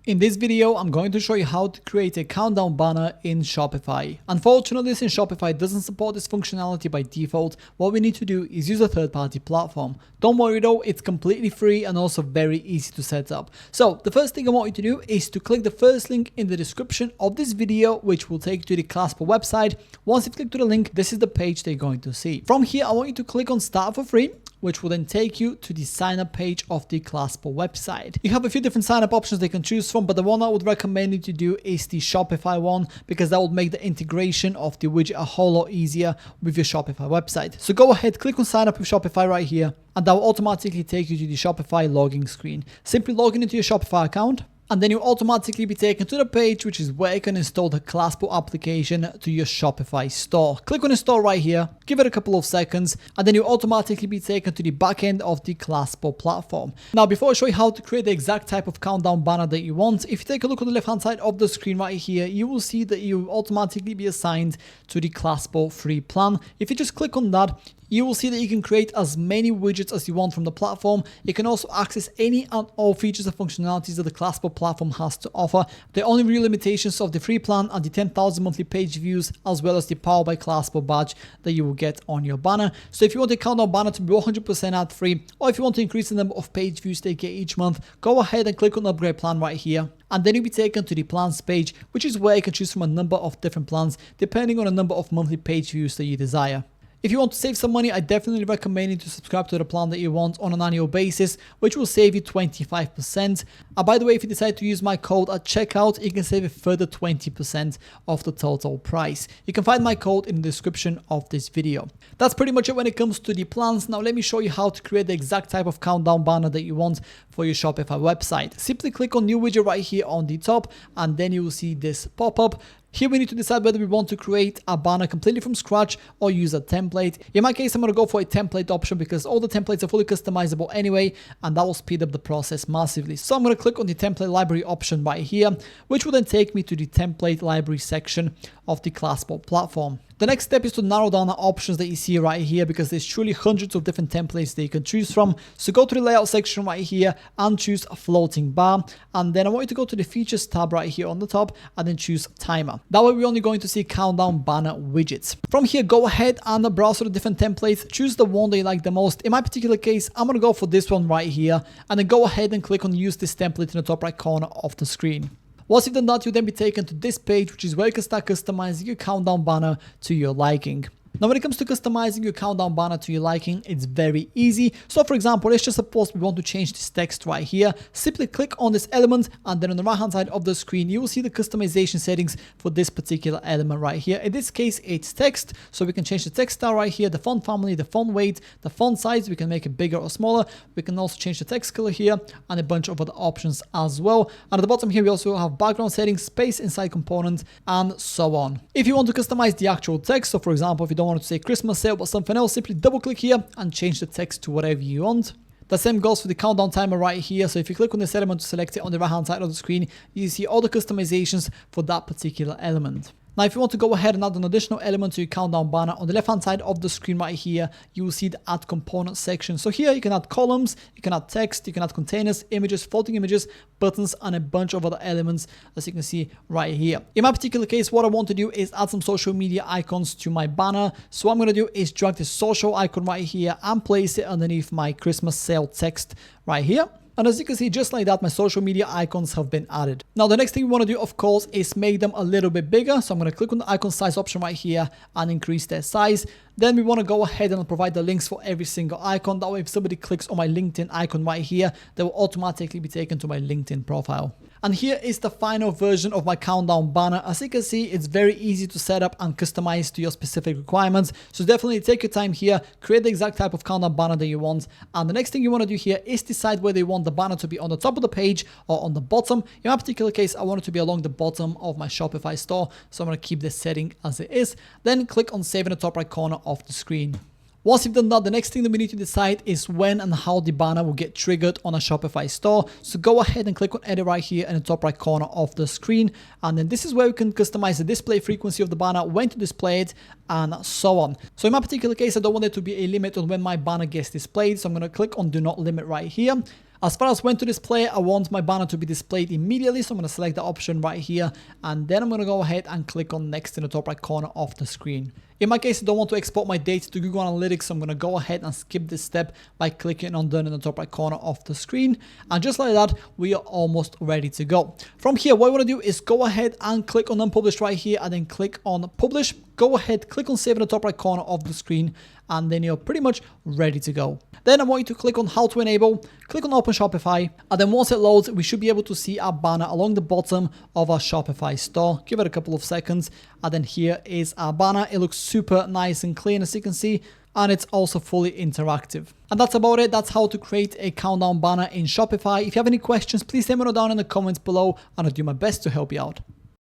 In this video, I'm going to show you how to create a countdown banner in Shopify. Unfortunately, since Shopify doesn't support this functionality by default, what we need to do is use a third-party platform. Don't worry though, it's completely free and also very easy to set up. So the first thing I want you to do is to click the first link in the description of this video, which will take you to the Claspo website. Once you click to the link, this is the page that you're going to see. From here, I want you to click on Start for Free, which will then take you to the sign up page of the Claspo website. You have a few different sign up options they can choose from, but the one I would recommend you to do is the Shopify one, because that would make the integration of the widget a whole lot easier with your Shopify website. So go ahead, click on sign up with Shopify right here, and that will automatically take you to the Shopify login screen. Simply log into your Shopify account, and then you automatically be taken to the page, which is where you can install the Claspo application to your Shopify store. Click on install right here, give it a couple of seconds, and then you automatically be taken to the back end of the Claspo platform. Now, before I show you how to create the exact type of countdown banner that you want, if you take a look on the left hand side of the screen right here, you will see that you will automatically be assigned to the Claspo free plan. If you just click on that, you will see that you can create as many widgets as you want from the platform. You can also access any and all features and functionalities that the Claspo platform has to offer. The only real limitations of the free plan are the 10,000 monthly page views, as well as the Powered by Claspo badge that you will get on your banner. So if you want the countdown banner to be 100% ad free, or if you want to increase the number of page views they get each month, go ahead and click on upgrade plan right here. And then you'll be taken to the plans page, which is where you can choose from a number of different plans, depending on the number of monthly page views that you desire. If you want to save some money, I definitely recommend you to subscribe to the plan that you want on an annual basis, which will save you 25%. And by the way, if you decide to use my code at checkout, you can save a further 20% of the total price. You can find my code in the description of this video. That's pretty much it when it comes to the plans. Now let me show you how to create the exact type of countdown banner that you want for your Shopify website. Simply click on new widget right here on the top, and then you will see this pop up. Here we need to decide whether we want to create a banner completely from scratch or use a template. In my case, I'm going to go for a template option because all the templates are fully customizable anyway, and that will speed up the process massively. So I'm going to click on the template library option right here, which will then take me to the template library section of the Claspo platform. The next step is to narrow down the options that you see right here, because there's truly hundreds of different templates that you can choose from. So go to the layout section right here and choose a floating bar. And then I want you to go to the features tab right here on the top and then choose timer. That way we're only going to see countdown banner widgets. From here, go ahead and browse through the different templates. Choose the one that you like the most. In my particular case, I'm going to go for this one right here. And then go ahead and click on use this template in the top right corner of the screen. Once you've done that, you'll then be taken to this page, which is where you can start customizing your countdown banner to your liking. Now, when it comes to customizing your countdown banner to your liking, it's very easy. So for example, let's just suppose we want to change this text right here. Simply click on this element, and then on the right hand side of the screen, you will see the customization settings for this particular element right here. In this case, it's text. So we can change the text style right here, the font family, the font weight, the font size. We can make it bigger or smaller. We can also change the text color here and a bunch of other options as well. And at the bottom here, we also have background settings, space inside component, and so on. If you want to customize the actual text, so for example, if you don't want to say Christmas sale but something else, simply double click here and change the text to whatever you want. The same goes for the countdown timer right here. So if you click on this element to select it on the right hand side of the screen, you see all the customizations for that particular element. Now, if you want to go ahead and add an additional element to your countdown banner, on the left hand side of the screen right here, you will see the add component section. So here you can add columns, you can add text, you can add containers, images, floating images, buttons, and a bunch of other elements, as you can see right here. In my particular case, what I want to do is add some social media icons to my banner. So what I'm going to do is drag this social icon right here and place it underneath my Christmas sale text right here. And as you can see, just like that, my social media icons have been added. Now, the next thing we want to do, of course, is make them a little bit bigger. So I'm going to click on the icon size option right here and increase their size. Then we want to go ahead and provide the links for every single icon. That way, if somebody clicks on my LinkedIn icon right here, they will automatically be taken to my LinkedIn profile. And here is the final version of my countdown banner. As you can see, it's very easy to set up and customize to your specific requirements. So definitely take your time here, create the exact type of countdown banner that you want. And the next thing you want to do here is decide whether you want the banner to be on the top of the page or on the bottom. In my particular case, I want it to be along the bottom of my Shopify store. So I'm going to keep this setting as it is. Then click on save in the top right corner of the screen. Once you've done that, the next thing that we need to decide is when and how the banner will get triggered on a Shopify store. So go ahead and click on edit right here in the top right corner of the screen. And then this is where we can customize the display frequency of the banner, when to display it, and so on. So in my particular case, I don't want there to be a limit on when my banner gets displayed. So I'm going to click on do not limit right here. As far as when to display, I want my banner to be displayed immediately, so I'm going to select the option right here, and then I'm going to go ahead and click on next in the top right corner of the screen. In my case, I don't want to export my data to Google Analytics, so I'm going to go ahead and skip this step by clicking on done in the top right corner of the screen. And just like that, we are almost ready to go. From here, what I want to do is go ahead and click on unpublished right here, and then click on publish. Go ahead, click on save in the top right corner of the screen, and then you're pretty much ready to go. Then I want you to click on how to enable, click on open Shopify, and then once it loads, we should be able to see our banner along the bottom of our Shopify store. Give it a couple of seconds, and then here is our banner. It looks super nice and clean, as you can see, and it's also fully interactive. And that's about it. That's how to create a countdown banner in Shopify. If you have any questions, please let me know down in the comments below, and I'll do my best to help you out.